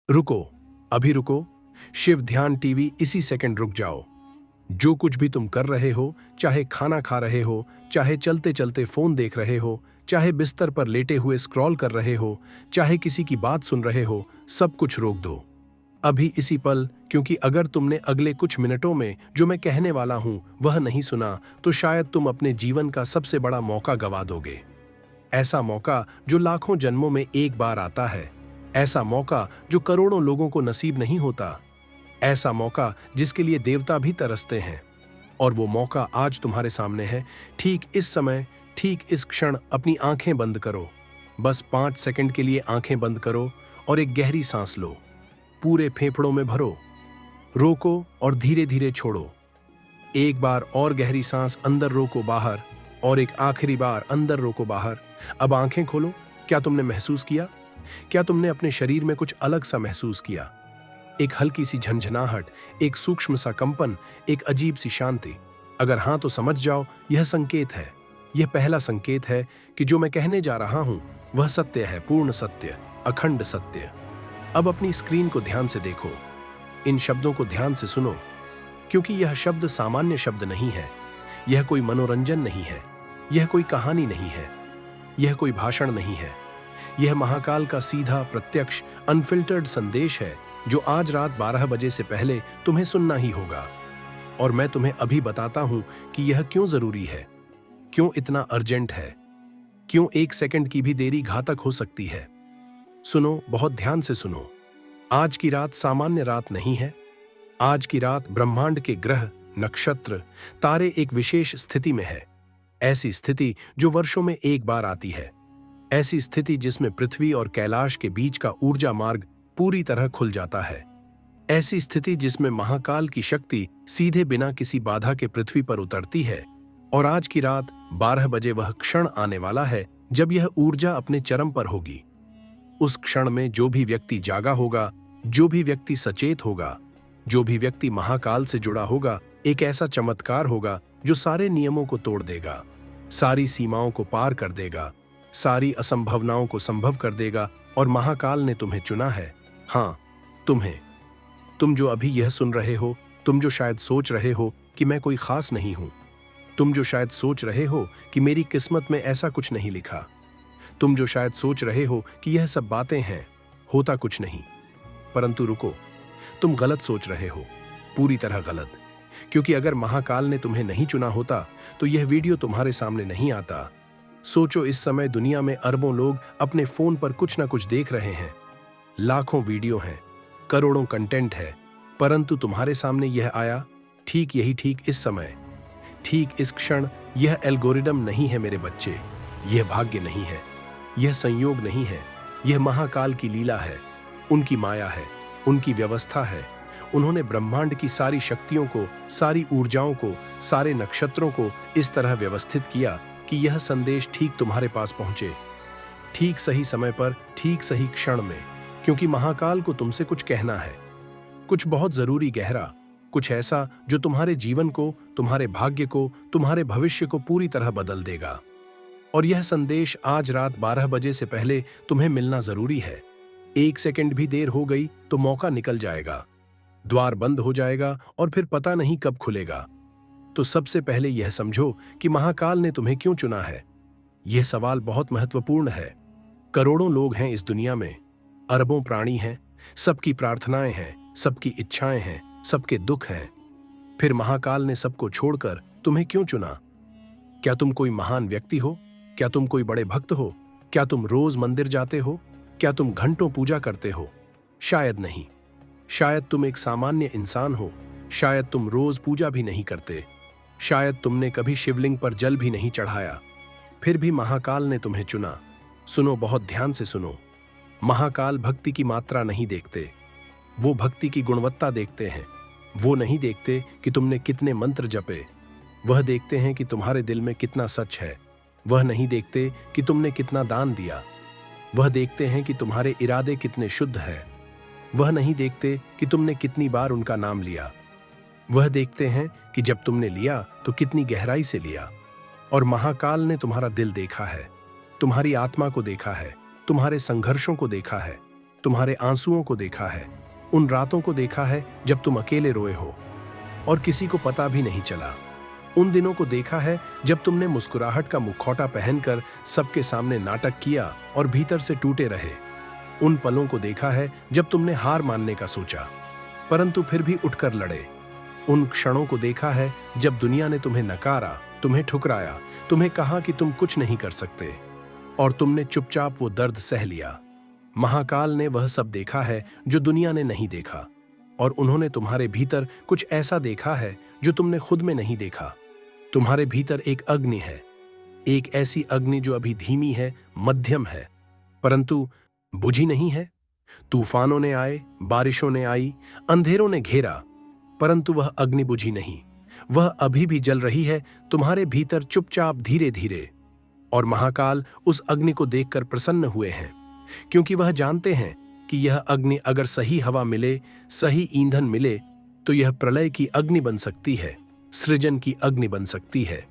रुको, अभी रुको। शिव ध्यान टीवी इसी सेकंड रुक जाओ। जो कुछ भी तुम कर रहे हो, चाहे खाना खा रहे हो, चाहे चलते चलते फोन देख रहे हो, चाहे बिस्तर पर लेटे हुए स्क्रॉल कर रहे हो, चाहे किसी की बात सुन रहे हो, सब कुछ रोक दो अभी इसी पल। क्योंकि अगर तुमने अगले कुछ मिनटों में जो मैं कहने वाला हूं वह नहीं सुना तो शायद तुम अपने जीवन का सबसे बड़ा मौका गवा दोगे। ऐसा मौका जो लाखों जन्मों में एक बार आता है, ऐसा मौका जो करोड़ों लोगों को नसीब नहीं होता, ऐसा मौका जिसके लिए देवता भी तरसते हैं। और वो मौका आज तुम्हारे सामने है। ठीक इस समय, ठीक इस क्षण अपनी आंखें बंद करो। बस 5 सेकंड के लिए आंखें बंद करो और एक गहरी सांस लो। पूरे फेफड़ों में भरो, रोको और धीरे धीरे छोड़ो। एक बार और गहरी सांस अंदर रोको, बाहर, और एक आखिरी बार अंदर रोको, बाहर। अब आंखें खोलो। क्या तुमने महसूस किया? क्या तुमने अपने शरीर में कुछ अलग सा महसूस किया? एक हल्की सी झंझनाहट, एक सूक्ष्म सा कंपन, एक अजीब सी शांति? अगर हां तो समझ जाओ, यह संकेत है। यह पहला संकेत है कि जो मैं कहने जा रहा हूं वह सत्य है, पूर्ण सत्य, अखंड सत्य। अब अपनी स्क्रीन को ध्यान से देखो, इन शब्दों को ध्यान से सुनो, क्योंकि यह शब्द सामान्य शब्द नहीं है। यह कोई मनोरंजन नहीं है, यह कोई कहानी नहीं है, यह कोई भाषण नहीं है। यह महाकाल का सीधा, प्रत्यक्ष, अनफिल्टर्ड संदेश है जो आज रात 12 बजे से पहले तुम्हें सुनना ही होगा। और मैं तुम्हें अभी बताता हूं कि यह क्यों जरूरी है, क्यों इतना अर्जेंट है, क्यों 1 सेकंड की भी देरी घातक हो सकती है। सुनो, बहुत ध्यान से सुनो। आज की रात सामान्य रात नहीं है। आज की रात ब्रह्मांड के ग्रह, नक्षत्र, तारे एक विशेष स्थिति में है। ऐसी स्थिति जो वर्षों में एक बार आती है। ऐसी स्थिति जिसमें पृथ्वी और कैलाश के बीच का ऊर्जा मार्ग पूरी तरह खुल जाता है। ऐसी स्थिति जिसमें महाकाल की शक्ति सीधे बिना किसी बाधा के पृथ्वी पर उतरती है। और आज की रात 12 बजे वह क्षण आने वाला है जब यह ऊर्जा अपने चरम पर होगी। उस क्षण में जो भी व्यक्ति जागा होगा, जो भी व्यक्ति सचेत होगा, जो भी व्यक्ति महाकाल से जुड़ा होगा, एक ऐसा चमत्कार होगा जो सारे नियमों को तोड़ देगा, सारी सीमाओं को पार कर देगा, सारी असंभावनाओं को संभव कर देगा। और महाकाल ने तुम्हें चुना है। हां, तुम्हें। तुम जो अभी यह सुन रहे हो, तुम जो शायद सोच रहे हो कि मैं कोई खास नहीं हूं, तुम जो शायद सोच रहे हो कि मेरी किस्मत में ऐसा कुछ नहीं लिखा, तुम जो शायद सोच रहे हो कि यह सब बातें हैं, होता कुछ नहीं। परंतु रुको, तुम गलत सोच रहे हो, पूरी तरह गलत। क्योंकि अगर महाकाल ने तुम्हें नहीं चुना होता तो यह वीडियो तुम्हारे सामने नहीं आता। सोचो, इस समय दुनिया में अरबों लोग अपने फोन पर कुछ ना कुछ देख रहे हैं, लाखों वीडियो हैं, करोड़ों कंटेंट है, परंतु तुम्हारे सामने यह आया ठीक यही, ठीक इस समय, ठीक इस क्षण। यह एल्गोरिदम नहीं है मेरे बच्चे, यह भाग्य नहीं है, यह संयोग नहीं है, यह महाकाल की लीला है, उनकी माया है, उनकी व्यवस्था है। उन्होंने ब्रह्मांड की सारी शक्तियों को, सारी ऊर्जाओं को, सारे नक्षत्रों को इस तरह व्यवस्थित किया कि यह संदेश ठीक तुम्हारे पास पहुंचे, ठीक सही समय पर, ठीक सही क्षण में। क्योंकि महाकाल को तुमसे कुछ कहना है, कुछ बहुत जरूरी, गहरा, कुछ ऐसा जो तुम्हारे जीवन को, तुम्हारे भाग्य को, तुम्हारे भविष्य को पूरी तरह बदल देगा। और यह संदेश आज रात 12 बजे से पहले तुम्हें मिलना जरूरी है। 1 सेकंड भी देर हो गई तो मौका निकल जाएगा, द्वार बंद हो जाएगा और फिर पता नहीं कब खुलेगा। तो सबसे पहले यह समझो कि महाकाल ने तुम्हें क्यों चुना है। यह सवाल बहुत महत्वपूर्ण है। करोड़ों लोग हैं इस दुनिया में, अरबों प्राणी हैं, सबकी प्रार्थनाएं हैं, सबकी इच्छाएं हैं, सबके दुख हैं। फिर महाकाल ने सबको छोड़कर तुम्हें क्यों चुना? क्या तुम कोई महान व्यक्ति हो? क्या तुम कोई बड़े भक्त हो? क्या तुम रोज मंदिर जाते हो? क्या तुम घंटों पूजा करते हो? शायद नहीं। शायद तुम एक सामान्य इंसान हो। शायद तुम रोज पूजा भी नहीं करते। शायद तुमने कभी शिवलिंग पर जल भी नहीं चढ़ाया। फिर भी महाकाल ने तुम्हें चुना। सुनो, बहुत ध्यान से सुनो। महाकाल भक्ति की मात्रा नहीं देखते, वो भक्ति की गुणवत्ता देखते हैं। वो नहीं देखते कि तुमने कितने मंत्र जपे, वह देखते हैं कि तुम्हारे दिल में कितना सच है। वह नहीं देखते कि तुमने कितना दान दिया, वह देखते हैं कि तुम्हारे इरादे कितने शुद्ध हैं। वह नहीं देखते कि तुमने कितनी बार उनका नाम लिया, वह देखते हैं कि जब तुमने लिया तो कितनी गहराई से लिया। और महाकाल ने तुम्हारा दिल देखा है, तुम्हारी आत्मा को देखा है, तुम्हारे संघर्षों को देखा है, तुम्हारे आंसुओं को देखा है, उन रातों को देखा है जब तुम अकेले रोए हो और किसी को पता भी नहीं चला। उन दिनों को देखा है जब तुमने मुस्कुराहट का मुखौटा पहनकर सबके सामने नाटक किया और भीतर से टूटे रहे। उन पलों को देखा है जब तुमने हार मानने का सोचा, परंतु फिर भी उठकर लड़े। उन क्षणों को देखा है जब दुनिया ने तुम्हें नकारा, तुम्हें ठुकराया, तुम्हें कहा कि तुम कुछ नहीं कर सकते, और तुमने चुपचाप वो दर्द सह लिया। महाकाल ने वह सब देखा है जो दुनिया ने नहीं देखा, और उन्होंने तुम्हारे भीतर कुछ ऐसा देखा है जो तुमने खुद में नहीं देखा। तुम्हारे भीतर एक अग्नि है, एक ऐसी अग्नि जो अभी धीमी है, मध्यम है, परंतु बुझी नहीं है। तूफानों ने आए, बारिशों ने आई, अंधेरों ने घेरा, परंतु वह अग्नि बुझी नहीं। वह अभी भी जल रही है तुम्हारे भीतर, चुपचाप, धीरे धीरे। और महाकाल उस अग्नि को देखकर प्रसन्न हुए हैं, क्योंकि वह जानते हैं कि यह अग्नि अगर सही हवा मिले, सही ईंधन मिले, तो यह प्रलय की अग्नि बन सकती है, सृजन की अग्नि बन सकती है,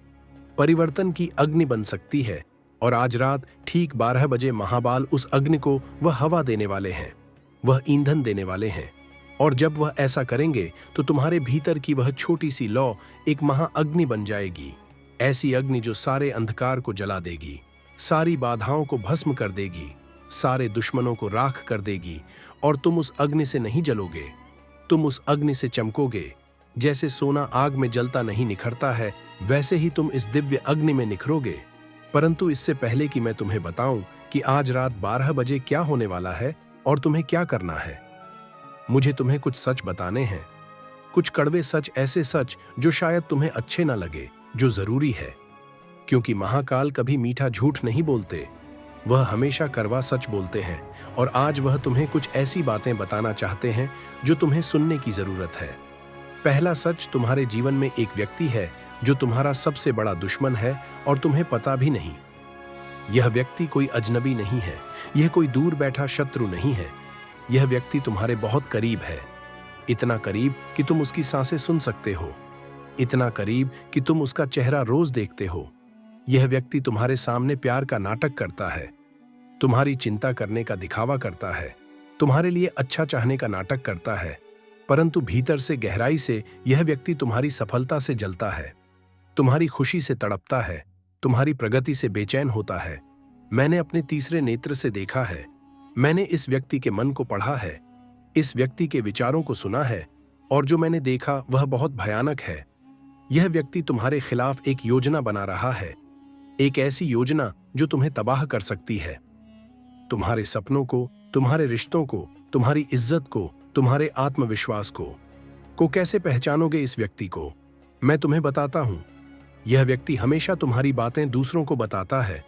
परिवर्तन की अग्नि बन सकती है। और आज रात ठीक 12 बजे महाबाल उस अग्नि को वह हवा देने वाले हैं, वह ईंधन देने वाले हैं। और जब वह ऐसा करेंगे तो तुम्हारे भीतर की वह छोटी सी लौ एक महाअग्नि बन जाएगी, ऐसी अग्नि जो सारे अंधकार को जला देगी, सारी बाधाओं को भस्म कर देगी, सारे दुश्मनों को राख कर देगी। और तुम उस अग्नि से नहीं जलोगे, तुम उस अग्नि से चमकोगे। जैसे सोना आग में जलता नहीं निखरता है, वैसे ही तुम इस दिव्य अग्नि में निखरोगे। परंतु इससे पहले कि मैं तुम्हें बताऊं कि आज रात 12 बजे क्या होने वाला है और तुम्हें क्या करना है, मुझे तुम्हें कुछ सच बताने हैं, कुछ कड़वे सच, ऐसे सच जो शायद तुम्हें अच्छे ना लगे, जो जरूरी है। क्योंकि महाकाल कभी मीठा झूठ नहीं बोलते, वह हमेशा कड़वा सच बोलते हैं। और आज वह तुम्हें कुछ ऐसी बातें बताना चाहते हैं जो तुम्हें सुनने की जरूरत है। पहला सच, तुम्हारे जीवन में एक व्यक्ति है जो तुम्हारा सबसे बड़ा दुश्मन है और तुम्हें पता भी नहीं। यह व्यक्ति कोई अजनबी नहीं है, यह कोई दूर बैठा शत्रु नहीं है। यह व्यक्ति तुम्हारे बहुत करीब है, इतना करीब कि तुम उसकी सांसें सुन सकते हो, इतना करीब कि तुम उसका चेहरा रोज देखते हो। यह व्यक्ति तुम्हारे सामने प्यार का नाटक करता है, तुम्हारी चिंता करने का दिखावा करता है, तुम्हारे लिए अच्छा चाहने का नाटक करता है, परंतु भीतर से, गहराई से यह व्यक्ति तुम्हारी सफलता से जलता है, तुम्हारी खुशी से तड़पता है, तुम्हारी प्रगति से बेचैन होता है। मैंने अपने तीसरे नेत्र से देखा है, मैंने इस व्यक्ति के मन को पढ़ा है, इस व्यक्ति के विचारों को सुना है, और जो मैंने देखा वह बहुत भयानक है। यह व्यक्ति तुम्हारे खिलाफ एक योजना बना रहा है, एक ऐसी योजना जो तुम्हें तबाह कर सकती है। तुम्हारे सपनों को, तुम्हारे रिश्तों को, तुम्हारी इज्जत को, तुम्हारे आत्मविश्वास को कैसे पहचानोगे इस व्यक्ति को? मैं तुम्हें बताता हूं। यह व्यक्ति हमेशा तुम्हारी बातें दूसरों को बताता है,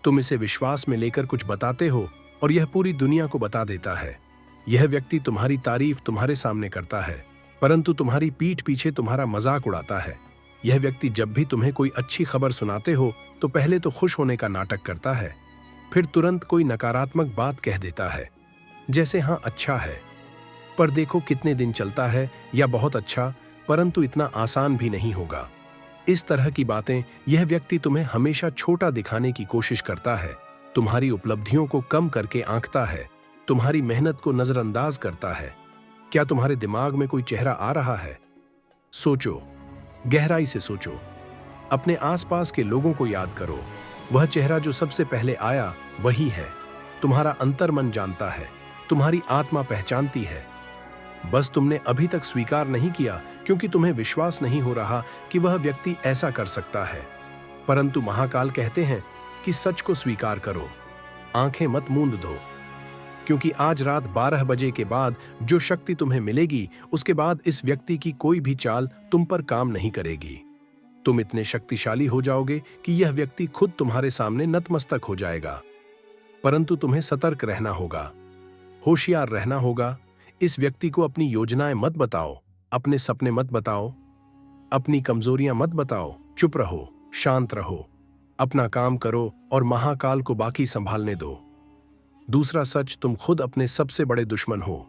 तुम इसे विश्वास में लेकर कुछ बताते हो और यह पूरी दुनिया को बता देता है। यह व्यक्ति तुम्हारी तारीफ तुम्हारे सामने करता है, परंतु तुम्हारी पीठ पीछे तुम्हारा मजाक उड़ाता है। यह व्यक्ति जब भी तुम्हें कोई अच्छी खबर सुनाते हो तो पहले तो खुश होने का नाटक करता है, फिर तुरंत कोई नकारात्मक बात कह देता है, जैसे हाँ अच्छा है, पर देखो कितने दिन चलता है, या बहुत अच्छा, परंतु इतना आसान भी नहीं होगा। इस तरह की बातें यह व्यक्ति तुम्हें हमेशा छोटा दिखाने की कोशिश करता है, तुम्हारी उपलब्धियों को कम करके आंकता है, तुम्हारी मेहनत को नजरअंदाज करता है। क्या तुम्हारे दिमाग में कोई चेहरा आ रहा है? सोचो, गहराई से सोचो, अपने आसपास के लोगों को याद करो। वह चेहरा जो सबसे पहले आया वही है। तुम्हारा अंतर्मन जानता है, तुम्हारी आत्मा पहचानती है, बस तुमने अभी तक स्वीकार नहीं किया क्योंकि तुम्हें विश्वास नहीं हो रहा कि वह व्यक्ति ऐसा कर सकता है। परंतु महाकाल कहते हैं कि सच को स्वीकार करो, आंखें मत मूंद दो, क्योंकि आज रात 12 बजे के बाद जो शक्ति तुम्हें मिलेगी, उसके बाद इस व्यक्ति की कोई भी चाल तुम पर काम नहीं करेगी। तुम इतने शक्तिशाली हो जाओगे कि यह व्यक्ति खुद तुम्हारे सामने नतमस्तक हो जाएगा। परंतु तुम्हें सतर्क रहना होगा, होशियार रहना होगा। इस व्यक्ति को अपनी योजनाएं मत बताओ, अपने सपने मत बताओ, अपनी कमजोरियां मत बताओ। चुप रहो, शांत रहो, अपना काम करो और महाकाल को बाकी संभालने दो। दूसरा सच, तुम खुद अपने सबसे बड़े दुश्मन हो।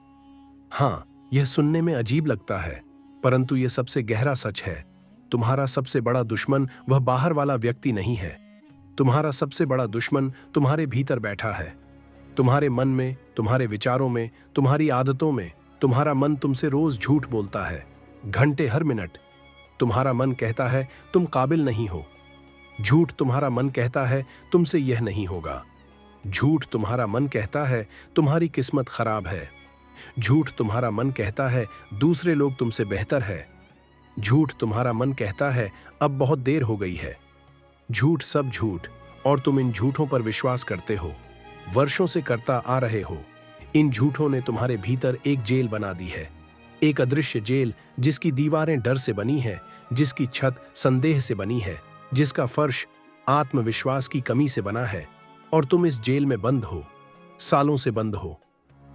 हाँ, यह सुनने में अजीब लगता है, परंतु यह सबसे गहरा सच है। तुम्हारा सबसे बड़ा दुश्मन वह बाहर वाला व्यक्ति नहीं है, तुम्हारा सबसे बड़ा दुश्मन तुम्हारे भीतर बैठा है। तुम्हारे मन में, तुम्हारे विचारों में, तुम्हारी आदतों में तुम्हारा मन तुमसे रोज झूठ बोलता है। घंटे हर मिनट तुम्हारा मन कहता है तुम काबिल नहीं हो। झूठ तुम्हारा मन कहता है तुमसे यह नहीं होगा। झूठ तुम्हारा मन कहता है तुम्हारी किस्मत खराब है। झूठ तुम्हारा मन कहता है दूसरे लोग तुमसे बेहतर है। झूठ तुम्हारा मन कहता है अब बहुत देर हो गई है। झूठ सब झूठ, और तुम इन झूठों पर विश्वास करते हो, वर्षों से करता आ रहे हो। इन झूठों ने तुम्हारे भीतर एक जेल बना दी है, एक अदृश्य जेल जिसकी दीवारें डर से बनी है, जिसकी छत संदेह से बनी है, जिसका फर्श आत्मविश्वास की कमी से बना है। और तुम इस जेल में बंद हो, सालों से बंद हो।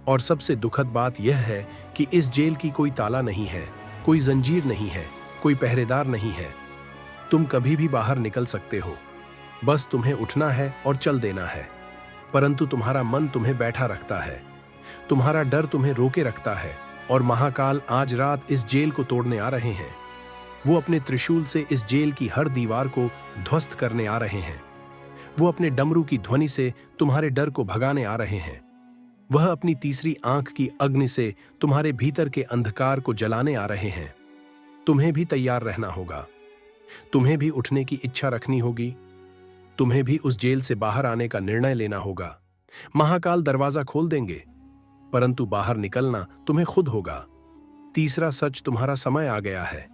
और सबसे दुखद बात यह है कि इस जेल की कोई ताला नहीं है, कोई जंजीर नहीं है, कोई पहरेदार नहीं है। तुम कभी भी बाहर निकल सकते हो, बस तुम्हें उठना है और चल देना है। परंतु तुम्हारा मन तुम्हें बैठा रखता है, तुम्हारा डर तुम्हें रोके रखता है। और महाकाल आज रात इस जेल को तोड़ने आ रहे हैं। वो अपने त्रिशूल से इस जेल की हर दीवार को ध्वस्त करने आ रहे हैं। वो अपने डमरू की ध्वनि से तुम्हारे डर को भगाने आ रहे हैं। वह अपनी तीसरी आंख की अग्नि से तुम्हारे भीतर के अंधकार को जलाने आ रहे हैं। तुम्हें भी तैयार रहना होगा, तुम्हें भी उठने की इच्छा रखनी होगी, तुम्हें भी उस जेल से बाहर आने का निर्णय लेना होगा। महाकाल दरवाजा खोल देंगे, परंतु बाहर निकलना तुम्हें खुद होगा। तीसरा सच, तुम्हारा समय आ गया है।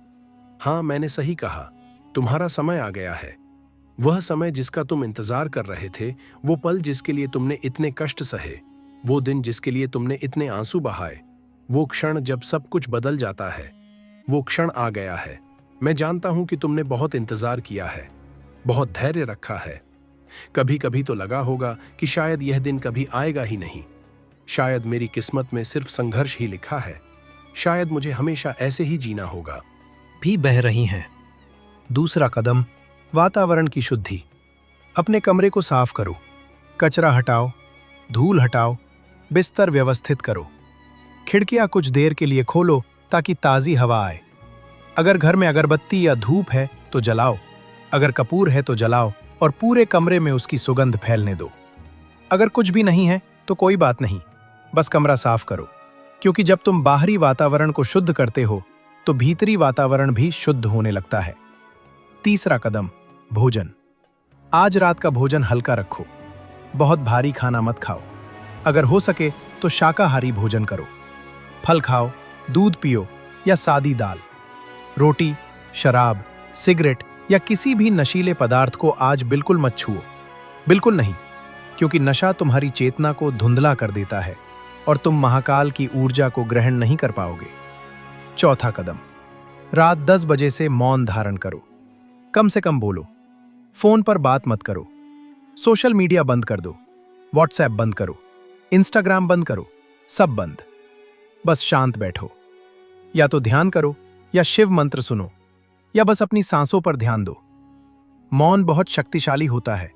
हाँ, मैंने सही कहा, तुम्हारा समय आ गया है। वह समय जिसका तुम इंतजार कर रहे थे, वो पल जिसके लिए तुमने इतने कष्ट सहे, वो दिन जिसके लिए तुमने इतने आंसू बहाए, वो क्षण जब सब कुछ बदल जाता है, वो क्षण आ गया है। मैं जानता हूं कि तुमने बहुत इंतजार किया है, बहुत धैर्य रखा है। कभी कभी तो लगा होगा कि शायद यह दिन कभी आएगा ही नहीं। शायद मेरी किस्मत में सिर्फ संघर्ष ही लिखा है। शायद मुझे हमेशा ऐसे ही जीना होगा। भी बह रही हैं। दूसरा कदम, वातावरण की शुद्धि। अपने कमरे को साफ करो, कचरा हटाओ, धूल हटाओ, बिस्तर व्यवस्थित करो। खिड़कियां कुछ देर के लिए खोलो ताकि ताज़ी हवा आए। अगर घर में अगरबत्ती या धूप है तो जलाओ, अगर कपूर है तो जलाओ और पूरे कमरे में उसकी सुगंध फैलने दो। अगर कुछ भी नहीं है तो कोई बात नहीं, बस कमरा साफ करो, क्योंकि जब तुम बाहरी वातावरण को शुद्ध करते हो तो भीतरी वातावरण भी शुद्ध होने लगता है। तीसरा कदम, भोजन। आज रात का भोजन हल्का रखो, बहुत भारी खाना मत खाओ। अगर हो सके तो शाकाहारी भोजन करो। फल खाओ, दूध पियो या सादी दाल। रोटी, शराब, सिगरेट या किसी भी नशीले पदार्थ को आज बिल्कुल मत छुओ, बिल्कुल नहीं, क्योंकि नशा तुम्हारी चेतना को धुंधला कर देता है और तुम महाकाल की ऊर्जा को ग्रहण नहीं कर पाओगे। चौथा कदम, रात 10 बजे से मौन धारण करो। कम से कम बोलो, फोन पर बात मत करो, सोशल मीडिया बंद कर दो, व्हाट्सएप बंद करो, इंस्टाग्राम बंद करो, सब बंद। बस शांत बैठो, या तो ध्यान करो या शिव मंत्र सुनो या बस अपनी सांसों पर ध्यान दो। मौन बहुत शक्तिशाली होता है।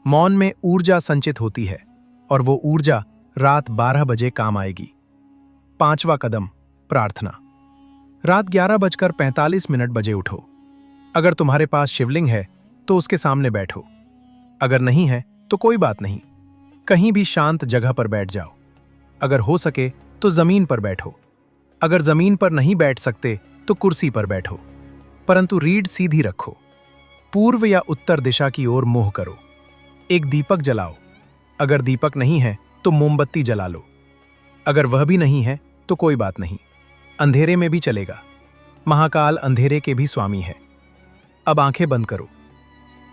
मौन में ऊर्जा संचित होती है और वो ऊर्जा रात 12 बजे काम आएगी। पांचवा कदम, प्रार्थना। रात 11:45 बजे उठो। अगर तुम्हारे पास शिवलिंग है तो उसके सामने बैठो, अगर नहीं है तो कोई बात नहीं, कहीं भी शांत जगह पर बैठ जाओ। अगर हो सके तो जमीन पर बैठो, अगर जमीन पर नहीं बैठ सकते तो कुर्सी पर बैठो, परंतु रीढ़ सीधी रखो। पूर्व या उत्तर दिशा की ओर मुंह करो। एक दीपक जलाओ, अगर दीपक नहीं है तो मोमबत्ती जला लो, अगर वह भी नहीं है तो कोई बात नहीं, अंधेरे में भी चलेगा। महाकाल अंधेरे के भी स्वामी है। अब आंखें बंद करो,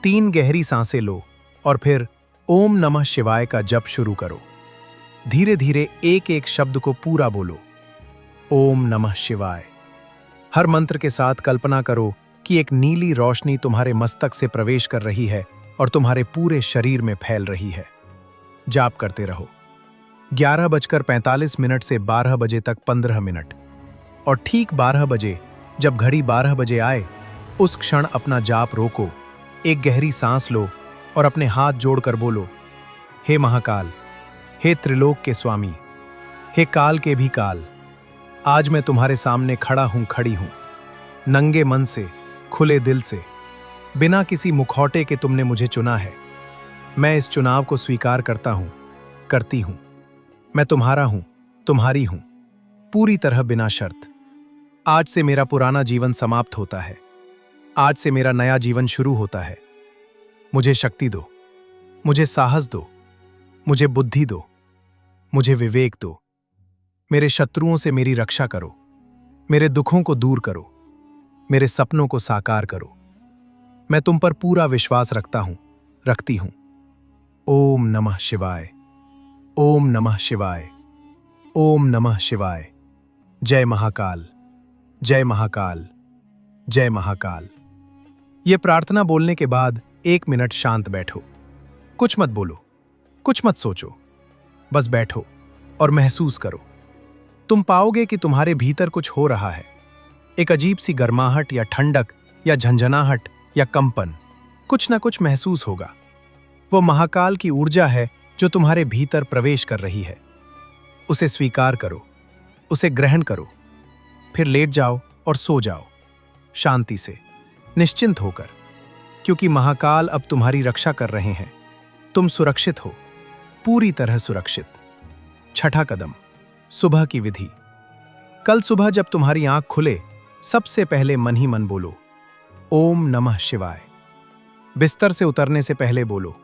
3 गहरी सांसें लो और फिर ओम नमः शिवाय का जप शुरू करो। धीरे धीरे एक एक शब्द को पूरा बोलो, ओम नमः शिवाय। हर मंत्र के साथ कल्पना करो कि एक नीली रोशनी तुम्हारे मस्तक से प्रवेश कर रही है और तुम्हारे पूरे शरीर में फैल रही है। जाप करते रहो 11:45 से 12 बजे तक 15 मिनट, और ठीक 12 बजे जब घड़ी 12 बजे आए उस क्षण अपना जाप रोको, एक गहरी सांस लो और अपने हाथ जोड़कर बोलो, हे महाकाल, हे त्रिलोक के स्वामी, हे काल के भी काल, आज मैं तुम्हारे सामने खड़ा हूं, खड़ी हूं, नंगे मन से, खुले दिल से, बिना किसी मुखौटे के तुमने मुझे चुना है। मैं इस चुनाव को स्वीकार करता हूं। करती हूं। मैं तुम्हारा हूं, तुम्हारी हूं, पूरी तरह बिना शर्त। आज से मेरा पुराना जीवन समाप्त होता है। आज से मेरा नया जीवन शुरू होता है। मुझे शक्ति दो, मुझे साहस दो, मुझे बुद्धि दो, मुझे विवेक दो। मेरे शत्रुओं से मेरी रक्षा करो, मेरे दुखों को दूर करो, मेरे सपनों को साकार करो। मैं तुम पर पूरा विश्वास रखता हूं, रखती हूं। ओम नमः शिवाय, ओम नमः शिवाय, ओम नमः शिवाय। जय महाकाल, जय महाकाल, जय महाकाल। ये प्रार्थना बोलने के बाद 1 मिनट शांत बैठो। कुछ मत बोलो, कुछ मत सोचो, बस बैठो और महसूस करो। तुम पाओगे कि तुम्हारे भीतर कुछ हो रहा है। एक अजीब सी गर्माहट या ठंडक या झंझनाहट या कंपन, कुछ ना कुछ महसूस होगा। वो महाकाल की ऊर्जा है जो तुम्हारे भीतर प्रवेश कर रही है। उसे स्वीकार करो, उसे ग्रहण करो, फिर लेट जाओ और सो जाओ, शांति से, निश्चिंत होकर, क्योंकि महाकाल अब तुम्हारी रक्षा कर रहे हैं। तुम सुरक्षित हो, पूरी तरह सुरक्षित। छठा कदम, सुबह की विधि। कल सुबह जब तुम्हारी आंख खुले, सबसे पहले मन ही मन बोलो ओम नमः शिवाय। बिस्तर से उतरने से पहले बोलो।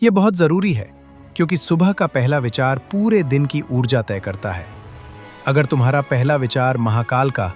यह बहुत जरूरी है, क्योंकि सुबह का पहला विचार पूरे दिन की ऊर्जा तय करता है। अगर तुम्हारा पहला विचार महाकाल का